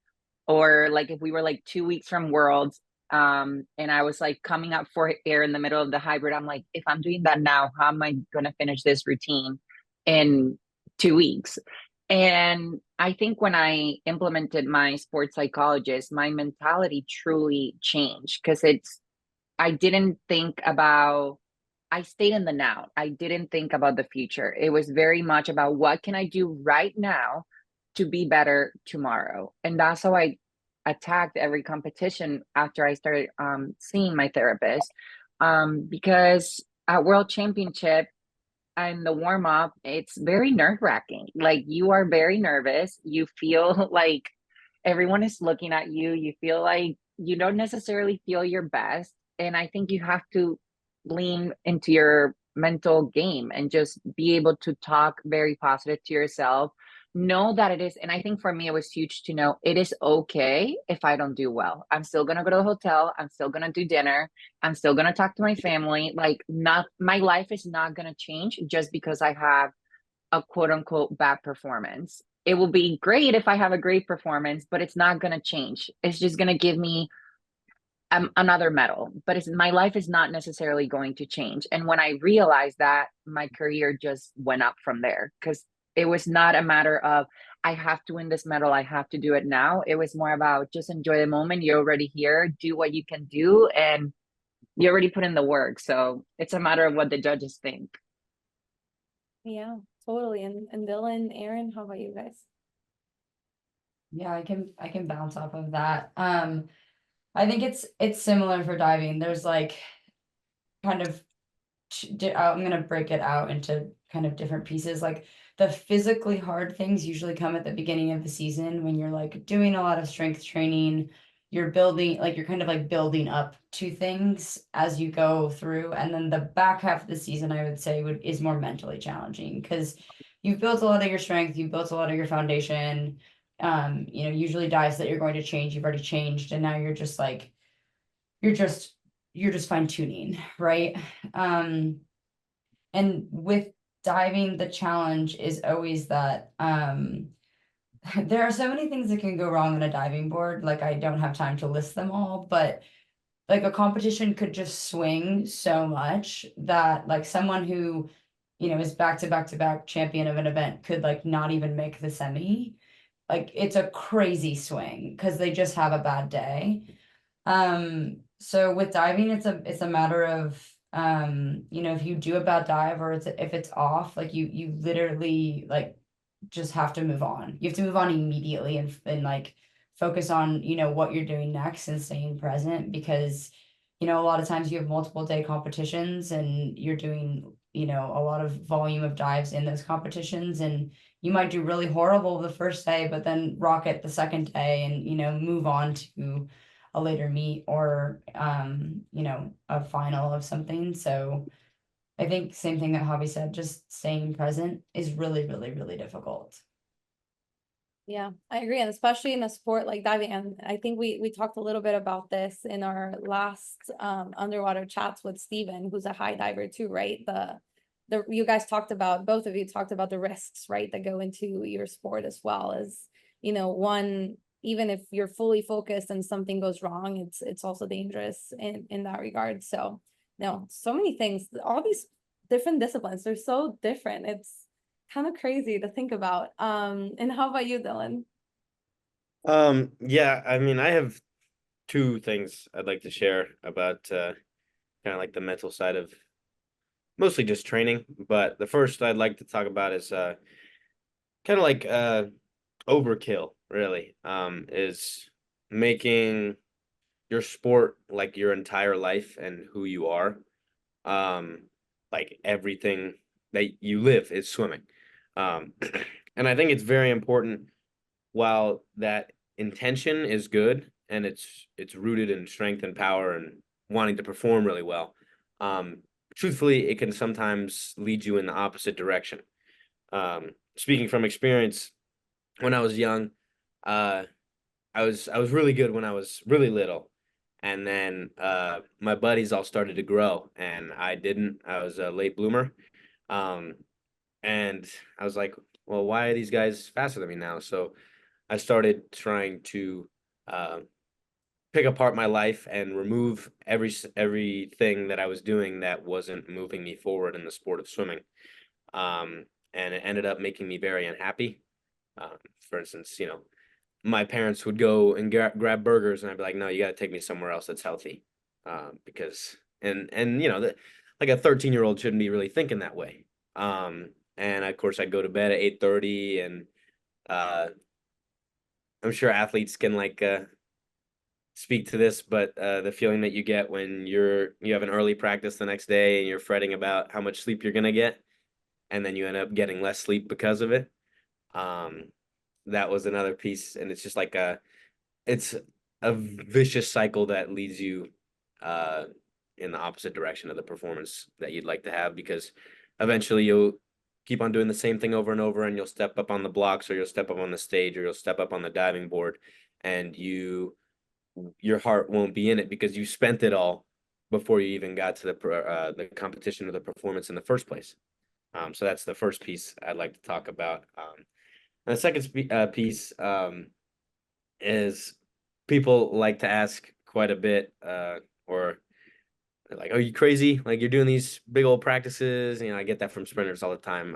Or like if we were like 2 weeks from Worlds, and I was like coming up for air in the middle of the hybrid, I'm like, if I'm doing that now, how am I going to finish this routine in 2 weeks? And I think when I implemented my sports psychologist, my mentality truly changed because I didn't think about, I stayed in the now. I didn't think about the future. It was very much about what can I do right now to be better tomorrow. And that's how I attacked every competition after I started seeing my therapist. Because at World Championship, and the warm up, it's very nerve wracking. Like you are very nervous. You feel like everyone is looking at you. You feel like you don't necessarily feel your best. And I think you have to lean into your mental game and just be able to talk very positive to yourself. Know that it is, and I think for me, it was huge to know it is okay if I don't do well. I'm still going to go to the hotel. I'm still going to do dinner. I'm still going to talk to my family. Like, not my life is not going to change just because I have a quote unquote bad performance. It will be great if I have a great performance, but it's not going to change. It's just going to give me another medal, but my life is not necessarily going to change. And when I realized that, my career just went up from there because it was not a matter of I have to win this medal, I have to do it now. It was more about just enjoy the moment. You're already here, do what you can do, and you already put in the work. So it's a matter of what the judges think. Yeah, totally. And Dylan, Aaron, how about you guys? Yeah, I can bounce off of that. I think it's similar for diving. There's like kind of I'm gonna break it out into kind of different pieces. Like the physically hard things usually come at the beginning of the season when you're like doing a lot of strength training. You're building, like you're kind of like building up to things as you go through. And then the back half of the season, I would say is more mentally challenging because you've built a lot of your strength, you've built a lot of your foundation. Usually dives that you're going to change, you've already changed, and now you're just like you're just fine tuning, right? And with diving, the challenge is always that there are so many things that can go wrong on a diving board. Like I don't have time to list them all, but like a competition could just swing so much that like someone who, is back to back to back champion of an event could like not even make the semi. Like it's a crazy swing because they just have a bad day. So with diving, it's a matter of if you do a bad dive or if it's off, like you literally like just have to move on. You have to move on immediately and like focus on, what you're doing next and staying present because, a lot of times you have multiple day competitions and you're doing, a lot of volume of dives in those competitions and you might do really horrible the first day, but then rocket the second day and, move on to a later meet or, a final of something. So I think same thing that Javi said, just staying present is really, really, really difficult. Yeah, I agree. And especially in a sport like diving. And I think we talked a little bit about this in our last underwater chats with Steven, who's a high diver too, right? You guys talked about, both of you talked about the risks, right, that go into your sport as well as, one, even if you're fully focused and something goes wrong, it's also dangerous in that regard. So no, so many things, all these different disciplines, they're so different. It's kind of crazy to think about. And how about you, Dylan? Yeah, I mean, I have two things I'd like to share about kind of like the mental side of mostly just training. But the first I'd like to talk about is kind of like overkill, really, is making your sport like your entire life and who you are. Like everything that you live is swimming. Um, and I think it's very important, while that intention is good and it's rooted in strength and power and wanting to perform really well. Truthfully, it can sometimes lead you in the opposite direction. Speaking from experience, when I was young, uh, I was really good when I was really little, and then my buddies all started to grow, and I didn't. I was a late bloomer, um, and I was like, well, why are these guys faster than me now? So I started trying to uh, pick apart my life and remove everything that I was doing that wasn't moving me forward in the sport of swimming. Um, and it ended up making me very unhappy. For instance, my parents would go and grab burgers, and I'd be like, no, you got to take me somewhere else that's healthy, because and like a 13-year-old shouldn't be really thinking that way. And of course, I'd go to bed at 8:30, and uh, I'm sure athletes can like speak to this, but the feeling that you get when you have an early practice the next day and you're fretting about how much sleep you're gonna get, and then you end up getting less sleep because of it. Um, that was another piece, and it's just like it's a vicious cycle that leads you uh in the opposite direction of the performance that you'd like to have, because eventually you'll keep on doing the same thing over and over, and you'll step up on the blocks, or you'll step up on the stage, or you'll step up on the diving board, and your heart won't be in it because you spent it all before you even got to the competition or the performance in the first place. So that's the first piece I'd like to talk about. And the second piece is, people like to ask quite a bit, or like, "Are you crazy? Like you're doing these big old practices?" I get that from sprinters all the time.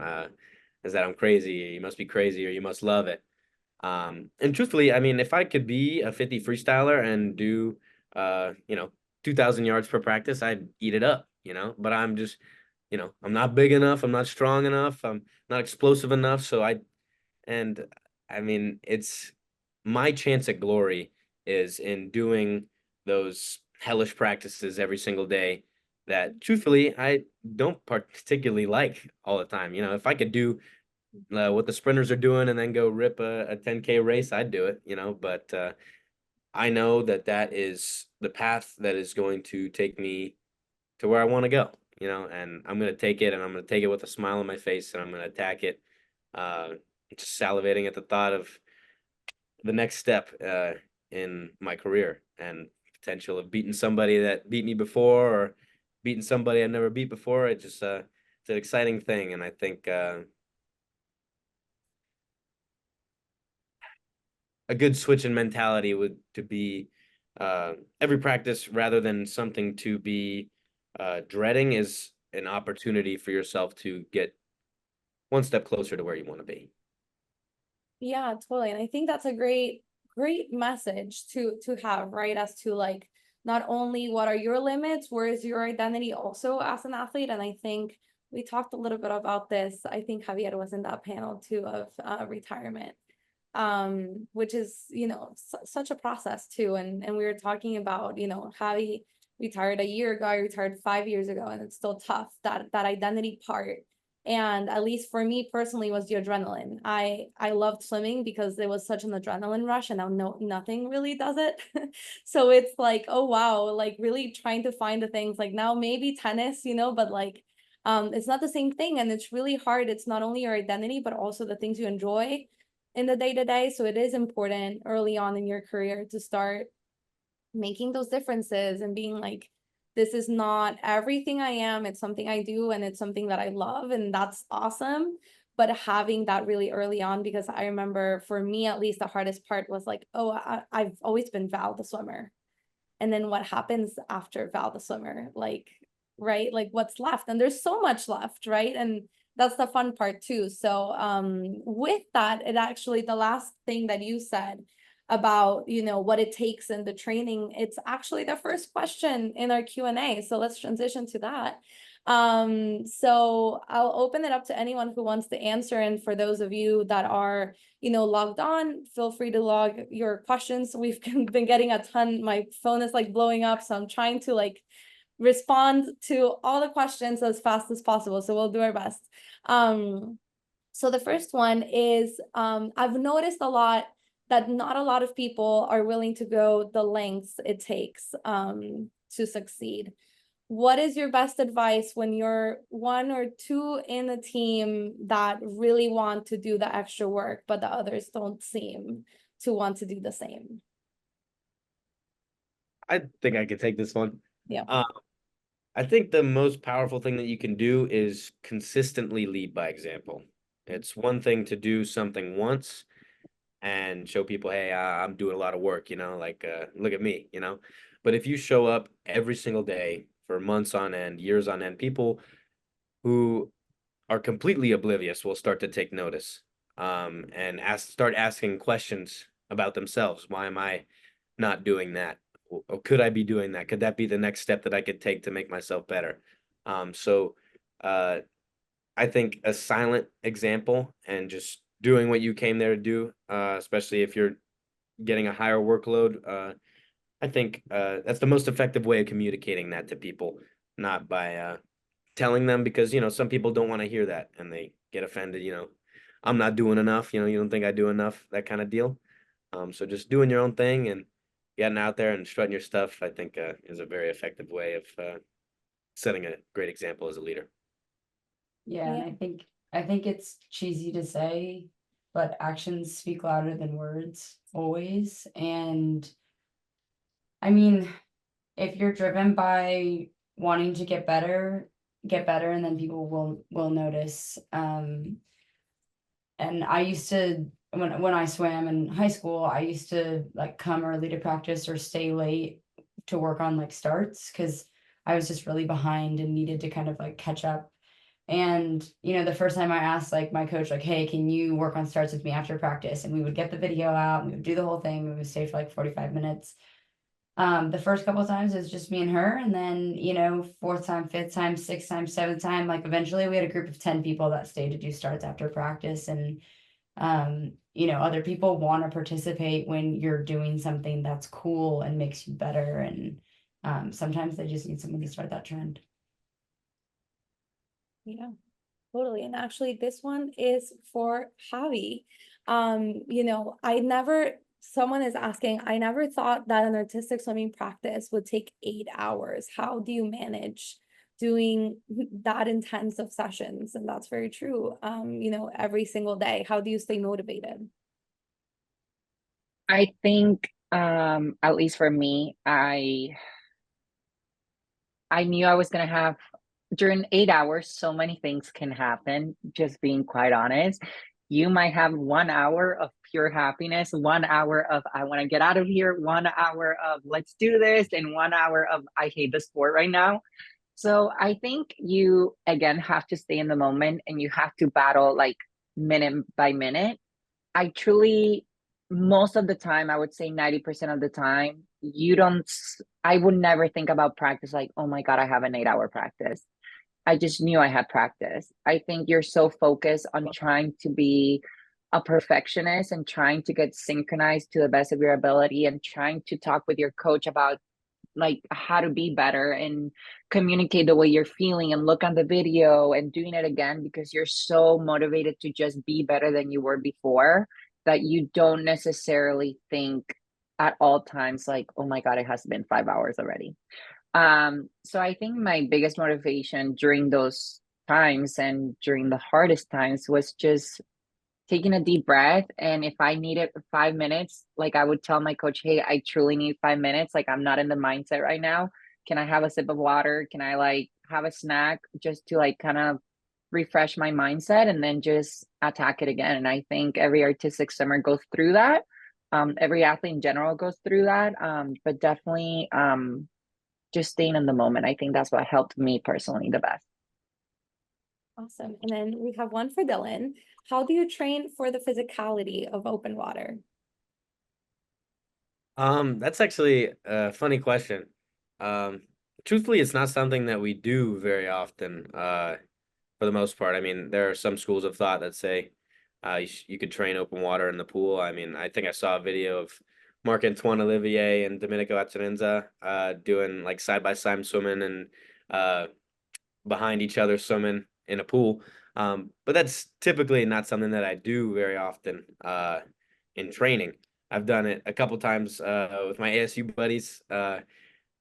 Is that I'm crazy? You must be crazy, or you must love it. And truthfully, I mean, if I could be a 50 freestyler and do, 2,000 yards per practice, I'd eat it up. But I'm just, I'm not big enough. I'm not strong enough. I'm not explosive enough. And I mean, it's my chance at glory is in doing those hellish practices every single day that truthfully I don't particularly like all the time. If I could do what the sprinters are doing and then go rip a 10K race, I'd do it, but I know that that is the path that is going to take me to where I want to go, and I'm going to take it, and I'm going to take it with a smile on my face, and I'm going to attack it, uh, just salivating at the thought of the next step in my career, and potential of beating somebody that beat me before, or beating somebody I've never beat before. It's an exciting thing, and I think a good switch in mentality would to be every practice, rather than something to be dreading, is an opportunity for yourself to get one step closer to where you want to be. Yeah, totally. And I think that's a great message to have, right? As to like, not only what are your limits, where is your identity also as an athlete? And I think we talked a little bit about this. I think Javier was in that panel too of retirement, which is, such a process too. And we were talking about, Javi retired a year ago, I retired 5 years ago, and it's still tough, that identity part. And at least for me personally was the adrenaline. I loved swimming because it was such an adrenaline rush, and now nothing really does it. So it's like, oh wow, like really trying to find the things, like now maybe tennis, but like it's not the same thing, and it's really hard. It's not only your identity but also the things you enjoy in the day to day. So it is important early on in your career to start making those differences and being like, this is not everything I am. It's something I do, and it's something that I love, and that's awesome. But having that really early on, because I remember for me, at least, the hardest part was like, oh, I've always been Val the swimmer. And then what happens after Val the swimmer? Like, right? Like what's left? And there's so much left, right? And that's the fun part too. So with that, it actually, the last thing that you said about, what it takes in the training, it's actually the first question in our Q&A. So let's transition to that. So I'll open it up to anyone who wants to answer. And for those of you that are, logged on, feel free to log your questions. We've been getting a ton. My phone is like blowing up, so I'm trying to respond to all the questions as fast as possible. So we'll do our best. So the first one is, I've noticed a lot that not a lot of people are willing to go the lengths it takes to succeed. What is your best advice when you're one or two in a team that really want to do the extra work, but the others don't seem to want to do the same? I think I could take this one. Yeah. I think the most powerful thing that you can do is consistently lead by example. It's one thing to do something once and show people, hey, I'm doing a lot of work, look at me, But if you show up every single day for months on end, years on end, people who are completely oblivious will start to take notice, and start asking questions about themselves. Why am I not doing that? Or could I be doing that? Could that be the next step that I could take to make myself better? So I think a silent example and just doing what you came there to do, especially if you're getting a higher workload, I think that's the most effective way of communicating that to people, not by telling them, because some people don't want to hear that and they get offended. I'm not doing enough. You don't think I do enough, that kind of deal. So just doing your own thing and getting out there and strutting your stuff, I think is a very effective way of setting a great example as a leader. Yeah, and Yeah. I think it's cheesy to say, but actions speak louder than words always. And I mean, if you're driven by wanting to get better, and then people will notice. And I used to, when I swam in high school, I used to come early to practice or stay late to work on starts, because I was just really behind and needed to kind of catch up. And the first time I asked my coach, hey, can you work on starts with me after practice? And we would get the video out and we would do the whole thing. We would stay for 45 minutes. The first couple of times it was just me and her, and then fourth time, fifth time, sixth time, seventh time, eventually we had a group of 10 people that stayed to do starts after practice. And other people want to participate when you're doing something that's cool and makes you better. And sometimes they just need someone to start that trend. Yeah, totally. And actually, this one is for Javi. Someone is asking, I never thought that an artistic swimming practice would take 8 hours. How do you manage doing that intense of sessions? And that's very true. Every single day. How do you stay motivated? I think, at least for me, I knew I was gonna have, during 8 hours, so many things can happen, just being quite honest. You might have 1 hour of pure happiness, 1 hour of I want to get out of here, 1 hour of let's do this, and 1 hour of I hate the sport right now. So I think you again have to stay in the moment and you have to battle minute by minute. I truly, most of the time, I would say 90% of the time, I would never think about practice like, oh my God, I have an 8 hour practice. I just knew I had practice. I think you're so focused on trying to be a perfectionist and trying to get synchronized to the best of your ability and trying to talk with your coach about how to be better and communicate the way you're feeling and look on the video and doing it again because you're so motivated to just be better than you were before that you don't necessarily think at all times oh my God, it has been 5 hours already. So I think my biggest motivation during those times and during the hardest times was just taking a deep breath. And if I needed 5 minutes, I would tell my coach, hey, I truly need 5 minutes. I'm not in the mindset right now. Can I have a sip of water? Can I have a snack just to kind of refresh my mindset and then just attack it again? And I think every artistic swimmer goes through that. Every athlete in general goes through that. But definitely just staying in the moment. I think that's what helped me personally the best. Awesome. And then we have one for Dylan. How do you train for the physicality of open water? That's actually a funny question. Truthfully, it's not something that we do very often, for the most part. I mean, there are some schools of thought that say you could train open water in the pool. I mean, I think I saw a video of Marc-Antoine Olivier and Domenico Atienza doing like side by side swimming and uh, behind each other swimming in a pool. But that's typically not something that I do very often in training. I've done it a couple times with my ASU buddies. I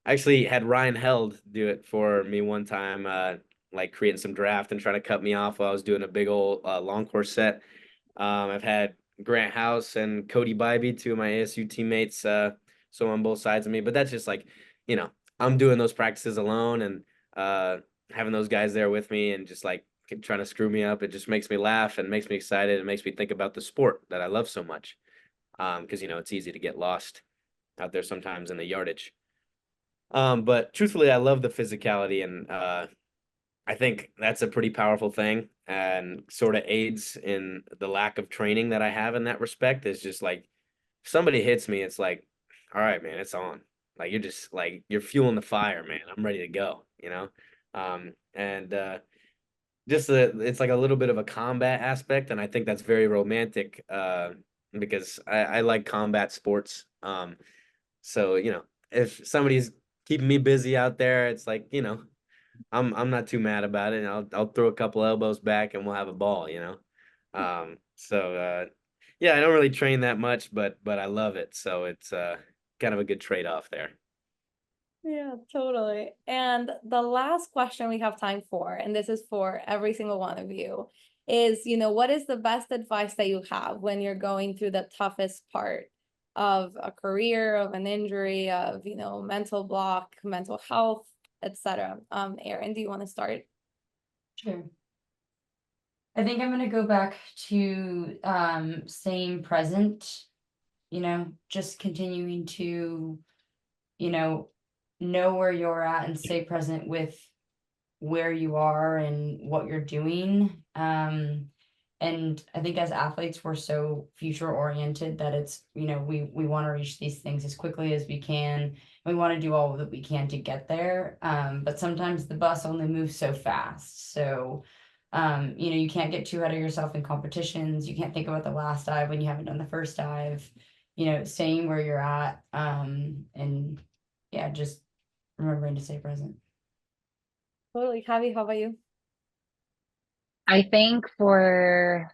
actually had Ryan Held do it for me one time, like creating some draft and trying to cut me off while I was doing a big old long course set. I've had Grant House and Cody Bybee, two of my ASU teammates, so on both sides of me. But that's just like, you know, I'm doing those practices alone and uh, having those guys there with me and just like trying to screw me up. It just makes me laugh and makes me excited. It makes me think about the sport that I love so much. Because you know it's easy to get lost out there sometimes in the yardage. But truthfully, I love the physicality and I think that's a pretty powerful thing and sort of aids in the lack of training that I have in that respect. Is just like if somebody hits me, it's like, all right, man, it's on. Like you're just like you're fueling the fire, man. I'm ready to go, you know? And just it's like a little bit of a combat aspect, and I think that's very romantic because I like combat sports. So you know, if somebody's keeping me busy out there, it's like, you know, I'm not too mad about it. And I'll throw a couple elbows back and we'll have a ball, you know. Yeah, I don't really train that much, but I love it. So it's kind of a good trade-off there. Yeah, totally. And the last question we have time for, and this is for every single one of you, is, what is the best advice that you have when you're going through the toughest part of a career, of an injury, of, mental block, mental health, etc. Erin, do you want to start? Sure. I think I'm gonna go back to staying present, just continuing to, know where you're at and stay present with where you are and what you're doing. And I think as athletes, we're so future oriented that it's, we want to reach these things as quickly as we can. We want to do all that we can to get there. But sometimes the bus only moves so fast. So, you can't get too ahead of yourself in competitions. You can't think about the last dive when you haven't done the first dive, staying where you're at. And yeah, just remembering to stay present. Totally. Javi, how about you? I think for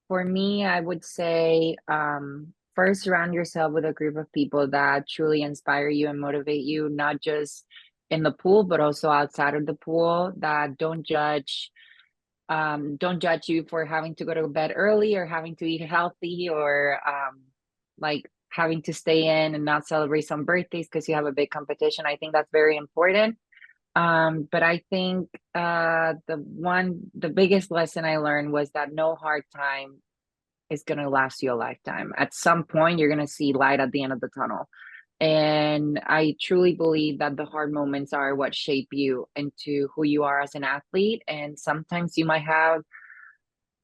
me, I would say first surround yourself with a group of people that truly inspire you and motivate you, not just in the pool, but also outside of the pool, that don't judge you for having to go to bed early or having to eat healthy or like having to stay in and not celebrate some birthdays because you have a big competition. I think that's very important. But I think the biggest lesson I learned was that no hard time is gonna last you a lifetime. At some point, you're gonna see light at the end of the tunnel. And I truly believe that the hard moments are what shape you into who you are as an athlete. And sometimes you might have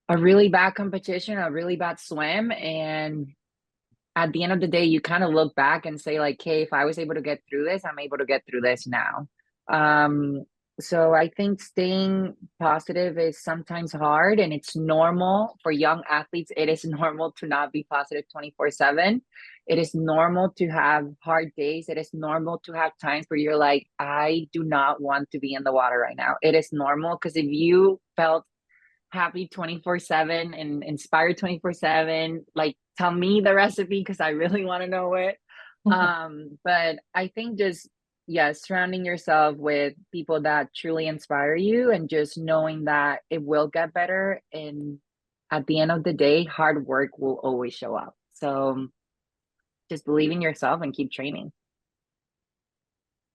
a really bad competition, a really bad swim, and at the end of the day, you kind of look back and say, like, hey, if I was able to get through this, I'm able to get through this now. Um, so I think staying positive is sometimes hard and it's normal for young athletes. It is normal to not be positive 24/7. It is normal to have hard days. It is normal to have times where you're like, I do not want to be in the water right now. It is normal because if you felt happy 24/7 and inspired 24/7, like tell me the recipe because I really want to know it. But I think just surrounding yourself with people that truly inspire you and just knowing that it will get better, and at the end of the day hard work will always show up. So just believe in yourself and keep training.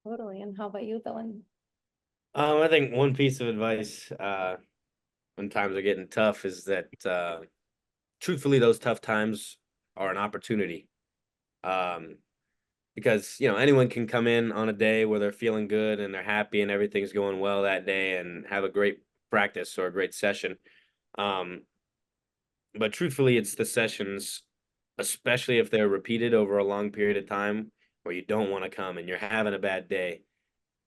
Totally. And how about you, Dylan? I think one piece of advice when times are getting tough is that truthfully those tough times are an opportunity. Um, because you know anyone can come in on a day where they're feeling good and they're happy and everything's going well that day and have a great practice or a great session. Um, but truthfully, it's the sessions, especially if they're repeated over a long period of time, where you don't want to come and you're having a bad day,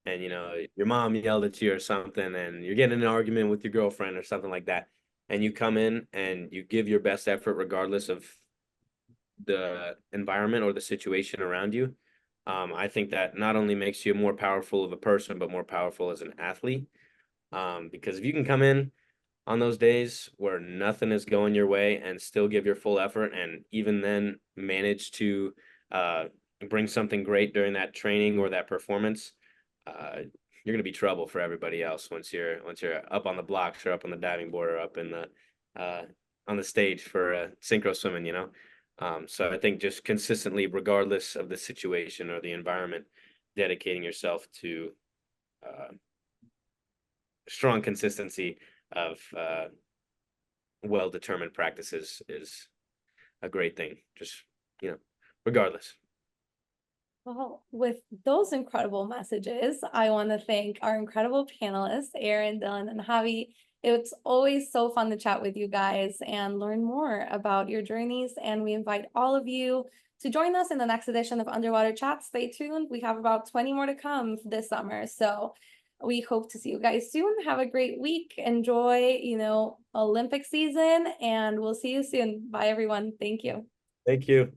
and your mom yelled at you or something, and you're getting in an argument with your girlfriend or something like that, and you come in and you give your best effort regardless of the environment or the situation around you. I think that not only makes you more powerful of a person, but more powerful as an athlete. Because if you can come in on those days where nothing is going your way and still give your full effort, and even then manage to uh, bring something great during that training or that performance, you're gonna be trouble for everybody else once you're up on the blocks or up on the diving board or up in the on the stage for synchro swimming. So I think just consistently, regardless of the situation or the environment, dedicating yourself to strong consistency of well-determined practices is a great thing. Just, regardless. Well, with those incredible messages, I want to thank our incredible panelists, Aaron, Dylan, and Javi. It's always so fun to chat with you guys and learn more about your journeys. And we invite all of you to join us in the next edition of Underwater Chat. Stay tuned. We have about 20 more to come this summer. So we hope to see you guys soon. Have a great week. Enjoy, Olympic season, and we'll see you soon. Bye, everyone. Thank you. Thank you.